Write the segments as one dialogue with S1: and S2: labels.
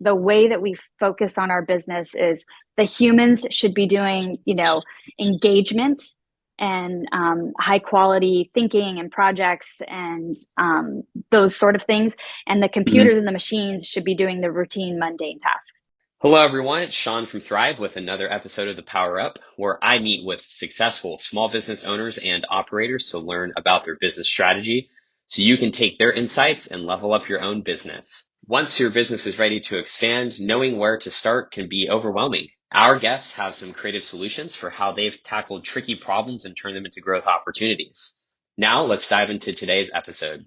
S1: the way that we focus on our business is the humans should be doing, engagement and high quality thinking and projects and those sort of things. And the
S2: Mhm.
S1: computers and the machines should be doing the routine, mundane tasks.
S2: Hello, everyone. It's Sean from Thrive with another episode of the Power Up, where I meet with successful small business owners and operators to learn about their business strategy so you can take their insights and level up your own business. Once your business is ready to expand, knowing where to start can be overwhelming. Our guests have some creative solutions for how they've tackled tricky problems and turned them into growth opportunities. Now, let's dive into today's episode.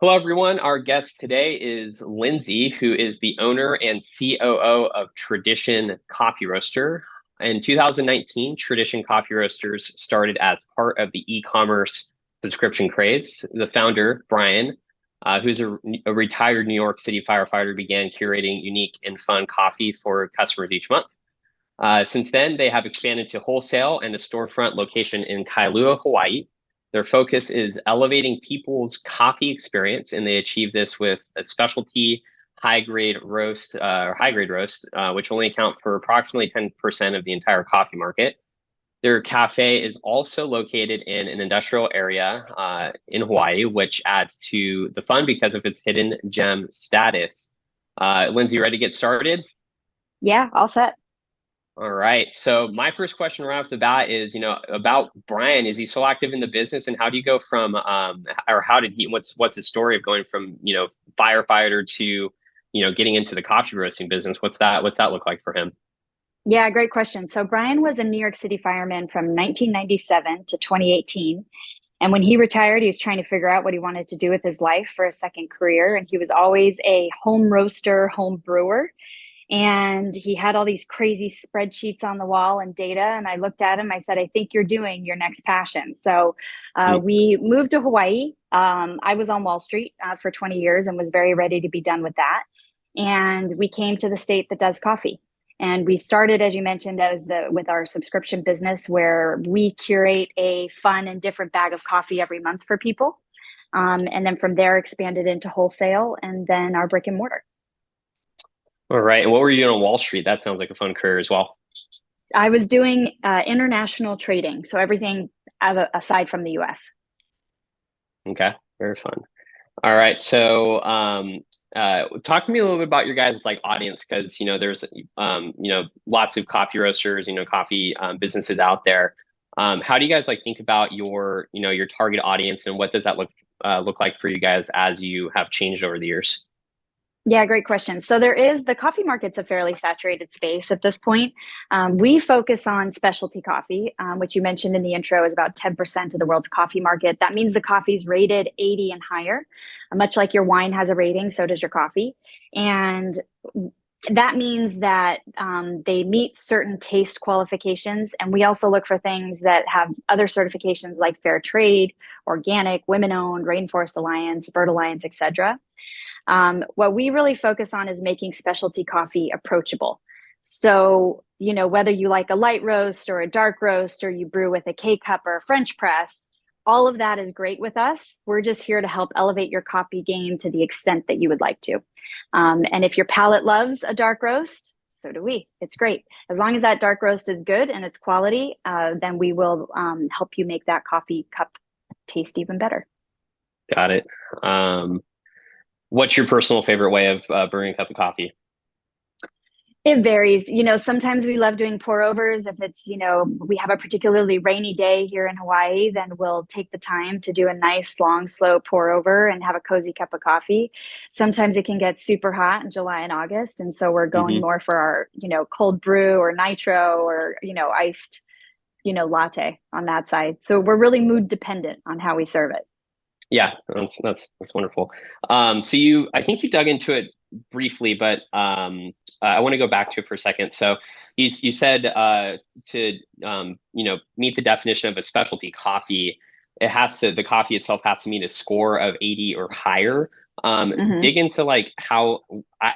S2: Hello, everyone. Our guest today is Lindsey, who is the owner and COO of Tradition Coffee Roaster. In 2019, Tradition Coffee Roasters started as part of the e-commerce subscription craze. The founder, Brian, who's a retired New York City firefighter, began curating unique and fun coffee for customers each month. Since then, they have expanded to wholesale and a storefront location in Kailua, Hawaii. Their focus is elevating people's coffee experience, and they achieve this with a specialty high grade roast, which only account for approximately 10% of the entire coffee market. Their cafe is also located in an industrial area in Hawaii, which adds to the fun because of its hidden gem status. Lindsey, ready to get started?
S1: Yeah, all set.
S2: All right. So my first question right off the bat is, about Brian. Is he so active in the business, and how do you go from, or how did he? What's his story of going from, firefighter to, getting into the coffee roasting business? What's that look like for him?
S1: Yeah, great question. So Brian was a New York City fireman from 1997 to 2018. And when he retired, he was trying to figure out what he wanted to do with his life for a second career. And he was always a home roaster, home brewer. And he had all these crazy spreadsheets on the wall and data. And I looked at him, I said, I think you're doing your next passion. So
S2: Mm.
S1: we moved to Hawaii. I was on Wall Street for 20 years and was very ready to be done with that. And we came to the state that does coffee. And we started, as you mentioned, with our subscription business, where we curate a fun and different bag of coffee every month for people. And then from there, expanded into wholesale and then our brick and mortar.
S2: All right. And what were you doing on Wall Street? That sounds like a fun career as well.
S1: I was doing international trading, so everything aside from the US.
S2: Okay. Very fun. All right. So, talk to me a little bit about your guys' like audience, because there's lots of coffee roasters, coffee businesses out there. How do you guys like think about your target audience, and what does that look like for you guys as you have changed over the years?
S1: Yeah, great question. So the coffee market's a fairly saturated space at this point. We focus on specialty coffee, which you mentioned in the intro is about 10% of the world's coffee market. That means the coffee's rated 80 and higher. Much like your wine has a rating, so does your coffee. And that means that they meet certain taste qualifications. And we also look for things that have other certifications like fair trade, organic, women owned, Rainforest Alliance, Bird Alliance, etc. What we really focus on is making specialty coffee approachable. So, whether you like a light roast or a dark roast, or you brew with a K cup or a French press, all of that is great with us. We're just here to help elevate your coffee game to the extent that you would like to. And if your palate loves a dark roast, so do we. It's great. As long as that dark roast is good and it's quality, then we will help you make that coffee cup taste even better.
S2: Got it. What's your personal favorite way of brewing a cup of coffee?
S1: It varies. Sometimes we love doing pour overs. If it's, we have a particularly rainy day here in Hawaii, then we'll take the time to do a nice, long, slow pour over and have a cozy cup of coffee. Sometimes it can get super hot in July and August. And so we're going
S2: Hmm.
S1: more for our, cold brew or nitro or, iced, latte on that side. So we're really mood dependent on how we serve it.
S2: Yeah, that's wonderful. I think you dug into it briefly, but I want to go back to it for a second. So you said to meet the definition of a specialty coffee, the coffee itself has to meet a score of 80 or higher.
S1: Mhm.
S2: Dig into like how,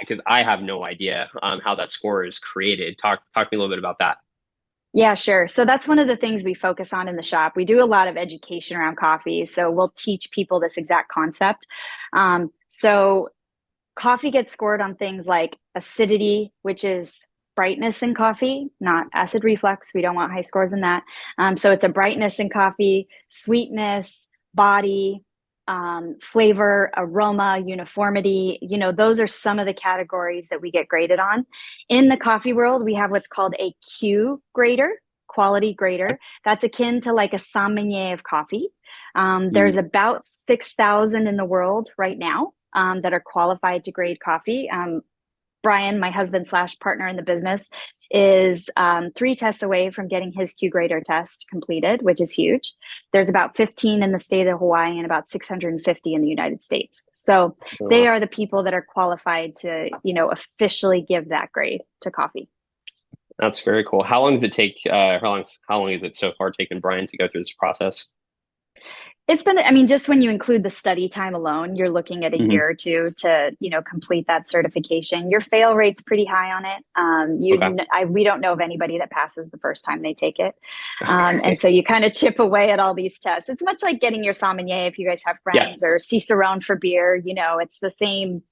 S2: because I have no idea how that score is created. Talk to me a little bit about that.
S1: Yeah, sure. So that's one of the things we focus on in the shop. We do a lot of education around coffee. So we'll teach people this exact concept. So Coffee gets scored on things like acidity, which is brightness in coffee, not acid reflux. We don't want high scores in that. So it's a brightness in coffee, sweetness, body, flavor, aroma, uniformity. Those are some of the categories that we get graded on. In the coffee world, we have what's called a Q grader, quality grader. That's akin to like a sommelier of coffee. There's
S2: Mm,
S1: about 6,000 in the world right now that are qualified to grade coffee. Brian, my husband slash partner in the business, is 3 tests away from getting his Q grader test completed, which is huge. There's about 15 in the state of Hawaii and about 650 in the United States. So they
S2: wow.
S1: are the people that are qualified to, officially give that grade to coffee.
S2: That's very cool. How long does it take? How long has it so far taken Brian to go through this process?
S1: It's been, I mean, just when you include the study time alone, you're looking at a
S2: Hmm.
S1: year or two to, complete that certification. Your fail rate's pretty high on it.
S2: Okay.
S1: We don't know of anybody that passes the first time they take it. And
S2: Okay.
S1: so you kind of chip away at all these tests. It's much like getting your sommelier if you guys have
S2: Yeah.
S1: friends, or Cicerone for beer. It's the same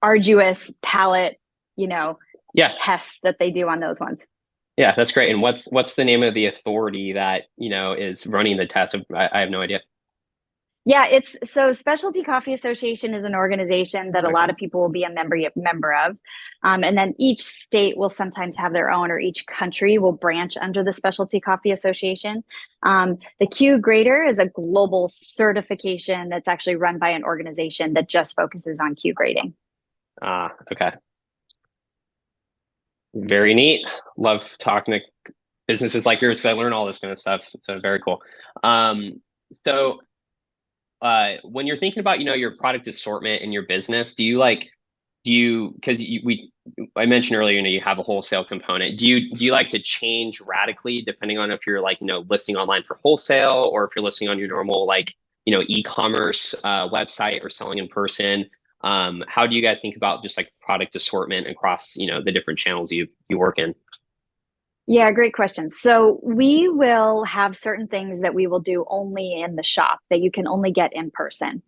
S1: arduous palate, you know,
S2: Yeah.
S1: tests that they do on those ones.
S2: Yeah. That's great. And what's the name of the authority that, is running the test? I have no idea.
S1: Yeah, it's so Specialty Coffee Association is an organization that a lot
S2: Okay.
S1: of people will be a member of. And then each state will sometimes have their own, or each country will branch under the Specialty Coffee Association. The Q Grader is a global certification that's actually run by an organization that just focuses on Q grading.
S2: Okay. Very neat. Love talking to businesses like yours because I learn all this kind of stuff. So very cool. Um, so when you're thinking about, your product assortment in your business, because I mentioned earlier, you have a wholesale component. Do you like to change radically depending on if you're like, listing online for wholesale, or if you're listing on your normal, like, e-commerce website, or selling in person? How do you guys think about just like product assortment across, the different channels you work in?
S1: Yeah, great question. So we will have certain things that we will do only in the shop that you can only get in person.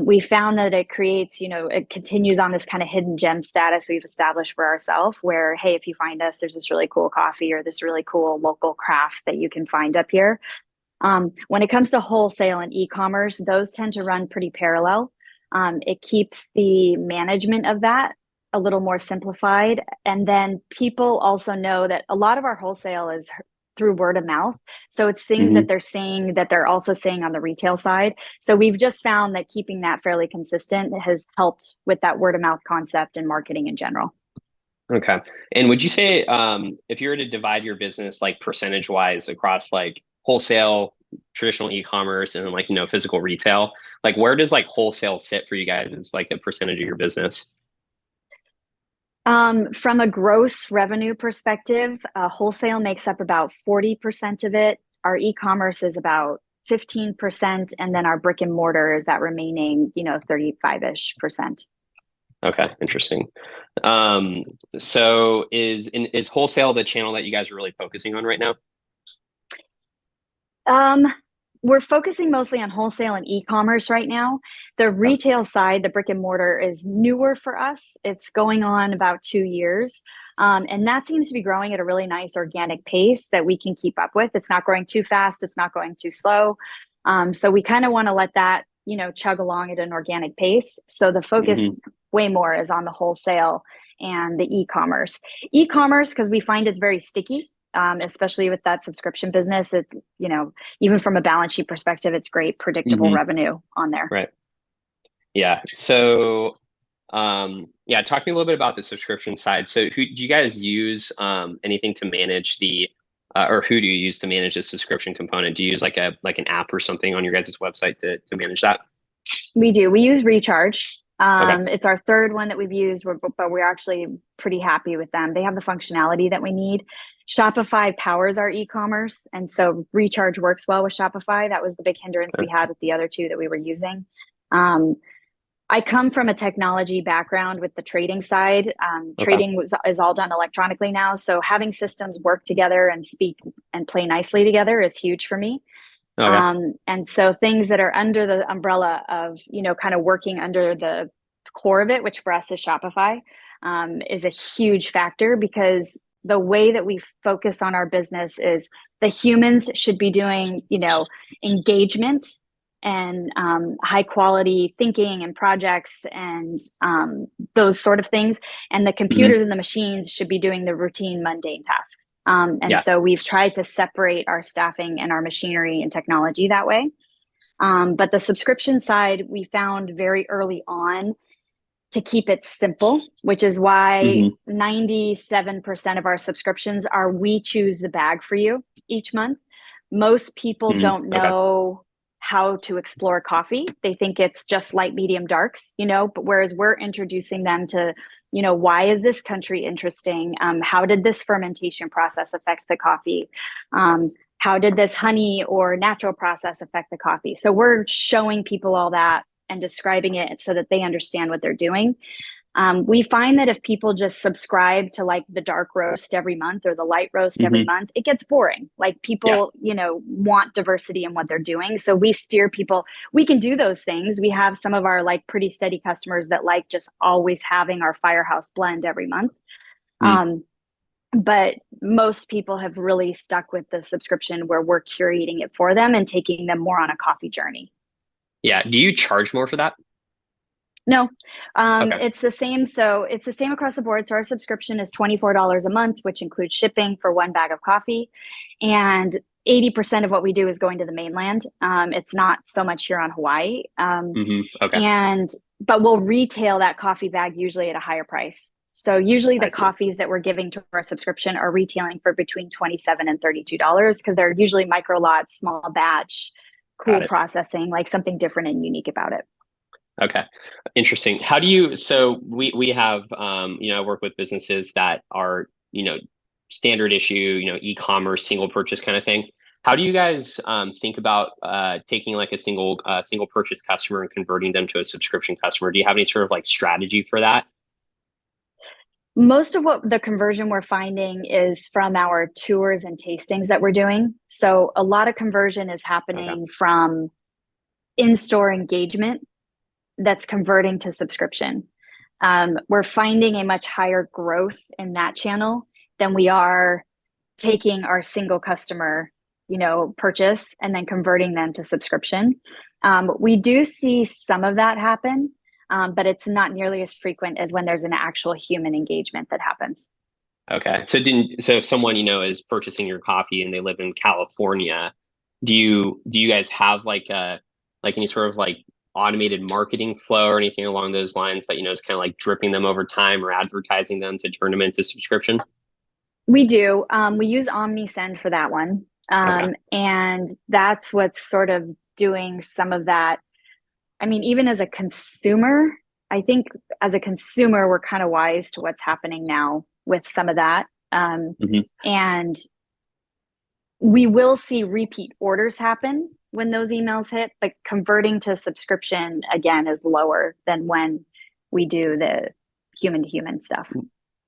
S1: We found that it creates, it continues on this kind of hidden gem status we've established for ourselves, where, hey, if you find us, there's this really cool coffee or this really cool local craft that you can find up here. When it comes to wholesale and e-commerce, those tend to run pretty parallel. It keeps the management of that a little more simplified. And then people also know that a lot of our wholesale is through word of mouth. So it's things that
S2: Hmm.
S1: they're saying that they're also saying on the retail side. So we've just found that keeping that fairly consistent has helped with that word of mouth concept and marketing in general.
S2: Okay. And would you say, if you were to divide your business like percentage wise across like wholesale, traditional e-commerce, and then like, physical retail, like where does like wholesale sit for you guys as like a percentage of your business?
S1: From a gross revenue perspective, wholesale makes up about 40% of it. Our e-commerce is about 15%, and then our brick and mortar is that remaining, 35-ish percent.
S2: Okay, interesting. Um, so is wholesale the channel that you guys are really focusing on right now?
S1: Um, we're focusing mostly on wholesale and e-commerce right now. The
S2: Okay.
S1: retail side, the brick and mortar, is newer for us. It's going on about 2 years. And that seems to be growing at a really nice organic pace that we can keep up with. It's not growing too fast. It's not going too slow. So we kind of want to let that, chug along at an organic pace. So the focus
S2: Hmm.
S1: way more is on the wholesale and the e-commerce. E-commerce, because we find it's very sticky. Especially with that subscription business, even from a balance sheet perspective, it's great predictable
S2: Hmm.
S1: revenue on there.
S2: Right. Yeah. So, yeah, talk to me a little bit about the subscription side. So, who do you guys use anything to manage or who do you use to manage the subscription component? Do you use like an app or something on your guys' website to manage that?
S1: We do. We use Recharge.
S2: Okay.
S1: It's our third one that we've used, but we're actually pretty happy with them. They have the functionality that we need. Shopify powers our e-commerce, and so Recharge works well with Shopify. That was the big hindrance we
S2: Okay.
S1: had with the other two that we were using. Um, I come from a technology background with the trading side.
S2: Okay.
S1: Is all done electronically now. So having systems work together and speak and play nicely together is huge for me.
S2: Okay.
S1: And so things that are under the umbrella of, kind of working under the core of it, which for us is Shopify, is a huge factor, because the way that we focus on our business is the humans should be doing, engagement and high quality thinking and projects and those sort of things. And the computers and the machines should be doing the routine, mundane tasks. And so we've tried to separate our staffing and our machinery and technology that way. But the subscription side, we found very early on to keep it simple, which is why 97% of our subscriptions are we choose the bag for you each month. Most people don't know how to explore coffee. They think it's just light, medium, darks, but whereas we're introducing them to, why is this country interesting? How did this fermentation process affect the coffee? How did this honey or natural process affect the coffee? So we're showing people all that and describing it so that they understand what they're doing. We find that if people just subscribe to like the dark roast every month or the light roast every month, it gets boring. Like people, want diversity in what they're doing. So we steer people. We can do those things. We have some of our like pretty steady customers that like just always having our Firehouse blend every month. But most people have really stuck with the subscription where we're curating it for them and taking them more on a coffee journey.
S2: Yeah. Do you charge more for that?
S1: No, it's the same. So it's the same across the board. So our subscription is $24 a month, which includes shipping for one bag of coffee. And 80% of what we do is going to the mainland. It's not so much here on Hawaii. But we'll retail that coffee bag usually at a higher price. So usually the coffees that we're giving to our subscription are retailing for between $27 and $32 because they're usually micro lots, small batch, cool processing, like something different and unique about it.
S2: Okay. Interesting. How do you, so we have, I work with businesses that are, standard issue, e-commerce, single purchase kind of thing. How do you guys think about taking like a single purchase customer and converting them to a subscription customer? Do you have any sort of like strategy for that?
S1: Most of what the conversion we're finding is from our tours and tastings that we're doing. So a lot of conversion is happening from in-store engagement that's converting to subscription. We're finding a much higher growth in that channel than we are taking our single customer, purchase and then converting them to subscription. We do see some of that happen, but it's not nearly as frequent as when there's an actual human engagement that happens.
S2: Okay. So if someone, is purchasing your coffee and they live in California, do you guys have like any sort of like automated marketing flow or anything along those lines that, is kind of like dripping them over time or advertising them to turn them into subscription?
S1: We do. We use OmniSend for that one. And that's what's sort of doing some of that. I mean, even as a consumer, I think as a consumer, we're kind of wise to what's happening now with some of that. And we will see repeat orders happen when those emails hit, but converting to subscription again is lower than when we do the human to human stuff.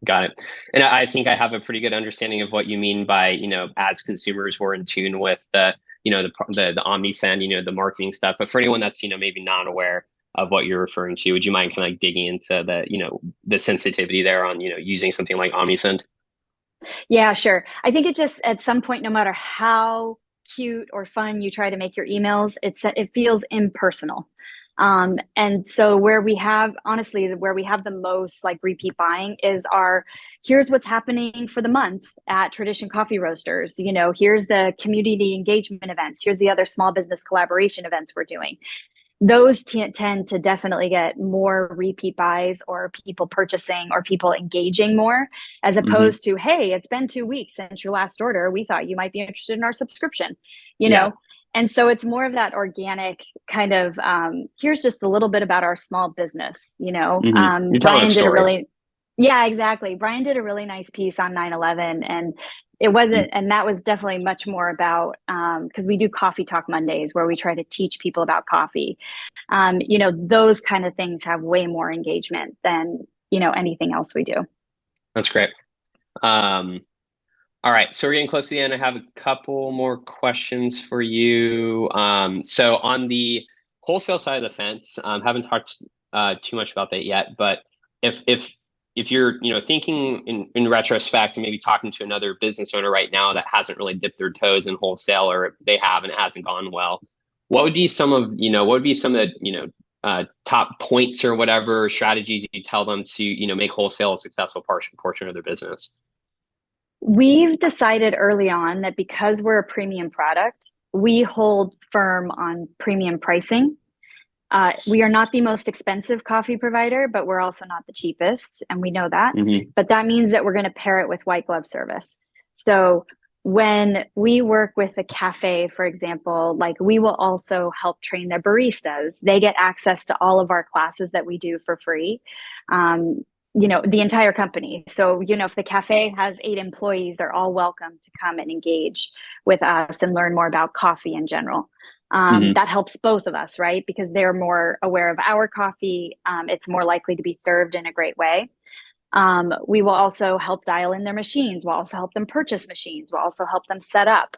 S2: Got it. And I think I have a pretty good understanding of what you mean by, as consumers, we're in tune with the OmniSend, the marketing stuff. But for anyone that's, maybe not aware of what you're referring to, would you mind kind of like digging into the sensitivity there on, using something like OmniSend?
S1: Yeah, sure. I think it just, at some point, no matter how cute or fun you try to make your emails, it feels impersonal. And so where we have the most like repeat buying is here's what's happening for the month at Tradition Coffee Roasters. Here's the community engagement events. Here's the other small business collaboration events we're doing. Those tend to definitely get more repeat buys or people purchasing or people engaging more, as opposed to, hey, it's been 2 weeks since your last order. We thought you might be interested in our subscription, know? And so it's more of that organic kind of, here's just a little bit about our small business,
S2: You're telling a story.
S1: Yeah, exactly. Brian did a really nice piece on 9/11, and it wasn't, and that was definitely much more about, because we do Coffee Talk Mondays where we try to teach people about coffee. Those kind of things have way more engagement than, anything else we do.
S2: That's great. All right, so we're getting close to the end. I have a couple more questions for you. So on the wholesale side of the fence, haven't talked too much about that yet, but if you're, thinking in retrospect and maybe talking to another business owner right now that hasn't really dipped their toes in wholesale, or they have and it hasn't gone well, what would be some of the, top points or whatever strategies you tell them to, make wholesale a successful portion of their business?
S1: We've decided early on that because we're a premium product, we hold firm on premium pricing. We are not the most expensive coffee provider, but we're also not the cheapest, and we know that.
S2: Hmm.
S1: But that means that we're going to pair it with white glove service. So when we work with a cafe, for example, like we will also help train their baristas. They get access to all of our classes that we do for free. Um, the entire company. So, if the cafe has 8 employees, they're all welcome to come and engage with us and learn more about coffee in general.
S2: Hmm.
S1: That helps both of us, right? Because they're more aware of our coffee. It's more likely to be served in a great way. We will also help dial in their machines. We'll also help them purchase machines. We'll also help them set up.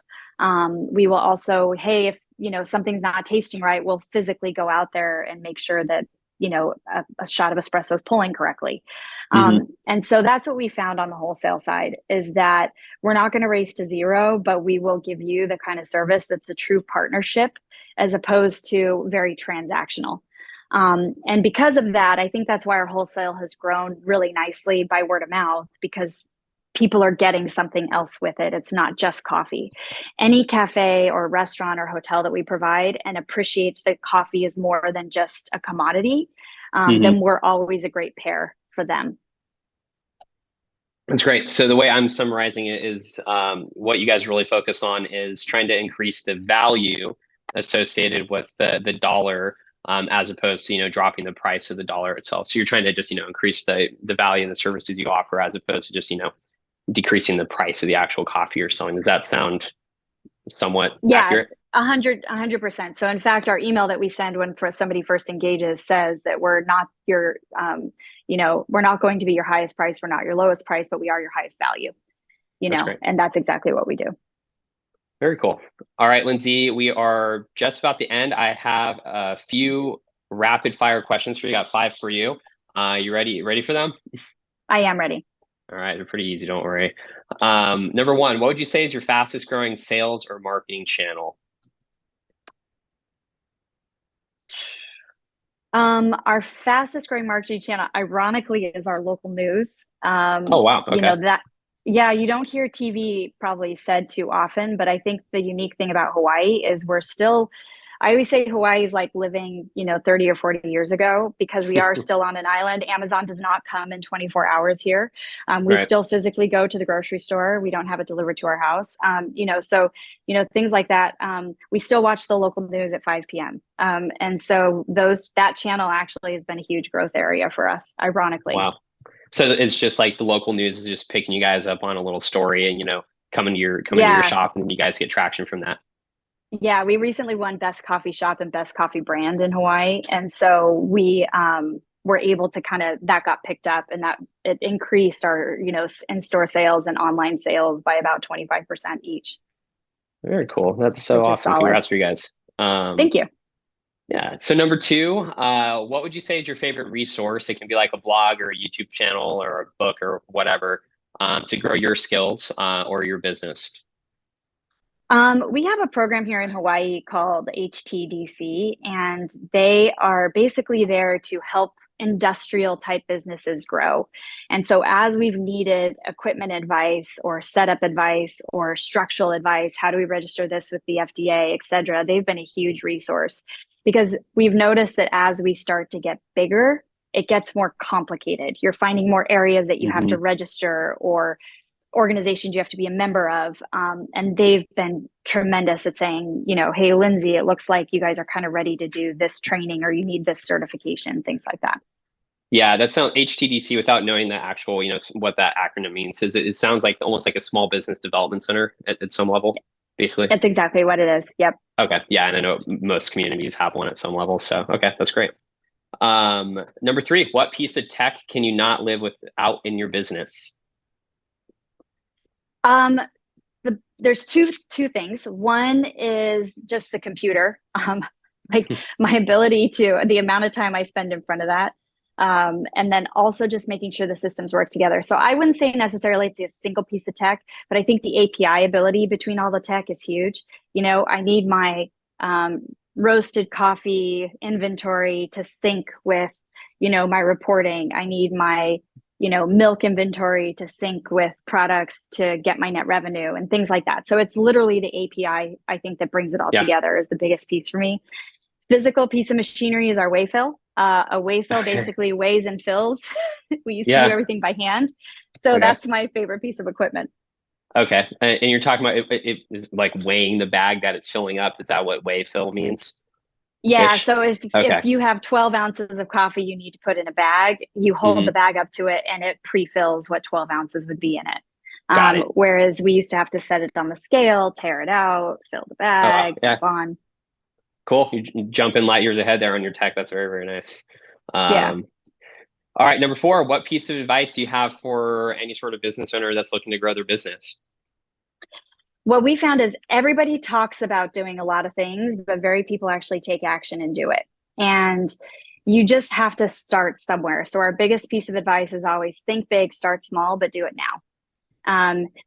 S1: We will also, hey, if something's not tasting right, we'll physically go out there and make sure that a shot of espresso is pulling correctly.
S2: Hmm.
S1: And so that's what we found on the wholesale side, is that we're not going to race to zero, but we will give you the kind of service that's a true partnership as opposed to very transactional. And because of that, I think that's why our wholesale has grown really nicely by word of mouth, because people are getting something else with it. It's not just coffee. Any cafe or restaurant or hotel that we provide and appreciates that coffee is more than just a commodity, then
S2: Hmm.
S1: we're always a great pair for them.
S2: That's great. So the way I'm summarizing it is, what you guys really focus on is trying to increase the value associated with the dollar, as opposed to, dropping the price of the dollar itself. So you're trying to just, increase the value and the services you offer, as opposed to just, decreasing the price of the actual coffee you're selling. Does that sound somewhat
S1: Yeah,
S2: accurate?
S1: 100%. So in fact, our email that we send when somebody first engages says that we're not we're not going to be your highest price. We're not your lowest price, but we are your highest value,
S2: That's great.
S1: and that's exactly what we do.
S2: Very cool. All right, Lindsey, we are just about the end. I have a few rapid fire questions for you. I got five for you. You ready for them?
S1: I am ready.
S2: All right, they're pretty easy, don't worry. Number one, what would you say is your fastest growing sales or marketing channel?
S1: Our fastest growing marketing channel, ironically, is our local news.
S2: Oh, wow. Okay.
S1: Yeah, you don't hear TV probably said too often, but I think the unique thing about Hawaii is I always say Hawaii is like living, 30 or 40 years ago, because we are still on an island. Amazon does not come in 24 hours here. We
S2: Right.
S1: still physically go to the grocery store. We don't have it delivered to our house. So things like that. We still watch the local news at 5 p.m. And so that channel actually has been a huge growth area for us, ironically.
S2: Wow. So it's just like the local news is just picking you guys up on a little story and, coming to your
S1: Yeah,
S2: shop, and you guys get traction from that.
S1: yeah. We recently won Best Coffee Shop and Best Coffee Brand in Hawaii, and so we were able to that got picked up, and that it increased our in store sales and online sales by about 25% each,
S2: Very cool. That's so
S1: which is
S2: awesome.
S1: solid.
S2: Congrats for you guys.
S1: Thank you.
S2: Yeah. So number two, what would you say is your favorite resource? It can be like a blog or a YouTube channel or a book or whatever, to grow your skills, or your business.
S1: We have a program here in Hawaii called HTDC, and they are basically there to help industrial type businesses grow. And so, as we've needed equipment advice or setup advice or structural advice, how do we register this with the FDA, et cetera, they've been a huge resource, because we've noticed that as we start to get bigger, it gets more complicated. You're finding more areas that you have to
S2: Hmm.
S1: register, or organizations you have to be a member of. And they've been tremendous at saying, hey, Lindsey, it looks like you guys are kind of ready to do this training, or you need this certification, things like that.
S2: Yeah, that sounds HTDC without knowing the actual, what that acronym means. It sounds like almost like a small business development center at some level, basically.
S1: That's exactly what it is. Yep.
S2: Okay. Yeah, and I know most communities have one at some level. So okay, that's great. Number three, what piece of tech can you not live without in your business?
S1: Um, there's two things. One is just the computer. like my ability to the amount of time I spend in front of that. And then also just making sure the systems work together. So I wouldn't say necessarily it's a single piece of tech, but I think the API ability between all the tech is huge. I need my roasted coffee inventory to sync with, my reporting. I need my, milk inventory to sync with products to get my net revenue and things like that. So it's literally the API, I think, that brings it all
S2: Yeah.
S1: together is the biggest piece for me. Physical piece of machinery is our weigh-fill. A weigh-fill
S2: Okay.
S1: basically weighs and fills. We used to do
S2: Yeah.
S1: everything by hand. So
S2: Okay.
S1: that's my favorite piece of equipment.
S2: Okay. And you're talking about it is like weighing the bag that it's filling up. Is that what weigh fill means?
S1: Yeah,
S2: Ish.
S1: so if
S2: Okay.
S1: you have 12 ounces of coffee you need to put in a bag, you hold the
S2: Hmm.
S1: bag up to it and it pre-fills what 12 ounces would be in it.
S2: Got it.
S1: Whereas we used to have to set it on the scale, tear it out, fill the
S2: Oh, wow.
S1: bag,
S2: Yeah.
S1: move on.
S2: Cool. You jump in light years ahead there on your tech. That's very, very nice.
S1: Yeah.
S2: Um, all right. Number four, what piece of advice do you have for any sort of business owner that's looking to grow their business?
S1: What we found is everybody talks about doing a lot of things, but very people actually take action and do it. And you just have to start somewhere. So our biggest piece of advice is always think big, start small, but do it now.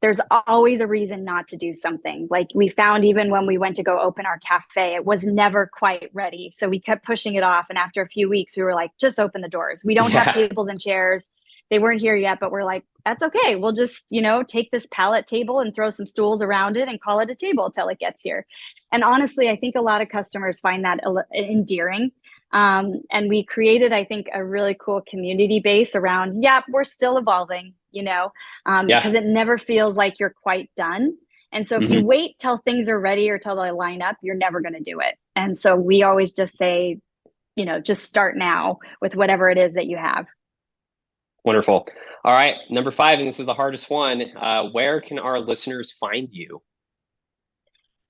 S1: There's always a reason not to do something. Like we found even when we went to go open our cafe, it was never quite ready. So we kept pushing it off. And after a few weeks, we were like, just open the doors. We don't have
S2: Yeah.
S1: tables and chairs. They weren't here yet, but we're like, that's okay. We'll just, take this pallet table and throw some stools around it and call it a table till it gets here. And honestly, I think a lot of customers find that endearing. And we created, I think, a really cool community base around, yeah, we're still evolving,
S2: Yeah.
S1: because it never feels like you're quite done. And so if you
S2: Hmm.
S1: wait till things are ready or till they line up, you're never going to do it. And so we always just say, just start now with whatever it is that you have.
S2: Wonderful. All right. Number five, and this is the hardest one. Where can our listeners find you?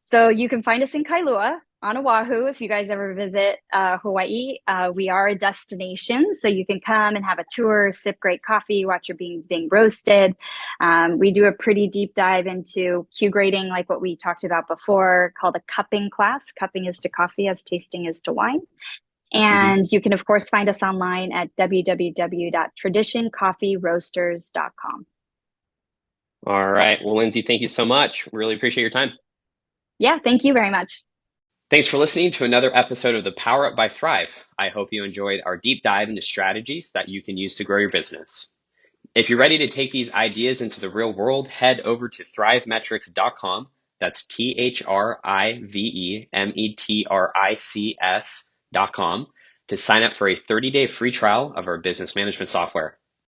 S1: So you can find us in Kailua on Oahu. If you guys ever visit Hawaii, we are a destination. So you can come and have a tour, sip great coffee, watch your beans being roasted. We do a pretty deep dive into Q grading, like what we talked about before, called a cupping class. Cupping is to coffee as tasting is to wine.
S2: Hmm.
S1: And you can, of course, find us online at www.traditioncoffeeroasters.com.
S2: All right. Well, Lindsey, thank you so much. Really appreciate your time.
S1: Yeah, thank you very much.
S2: Thanks for listening to another episode of the Power Up by Thrive. I hope you enjoyed our deep dive into strategies that you can use to grow your business. If you're ready to take these ideas into the real world, head over to thrivemetrics.com. That's THRIVEMETRICS.com to sign up for a 30-day free trial of our business management software.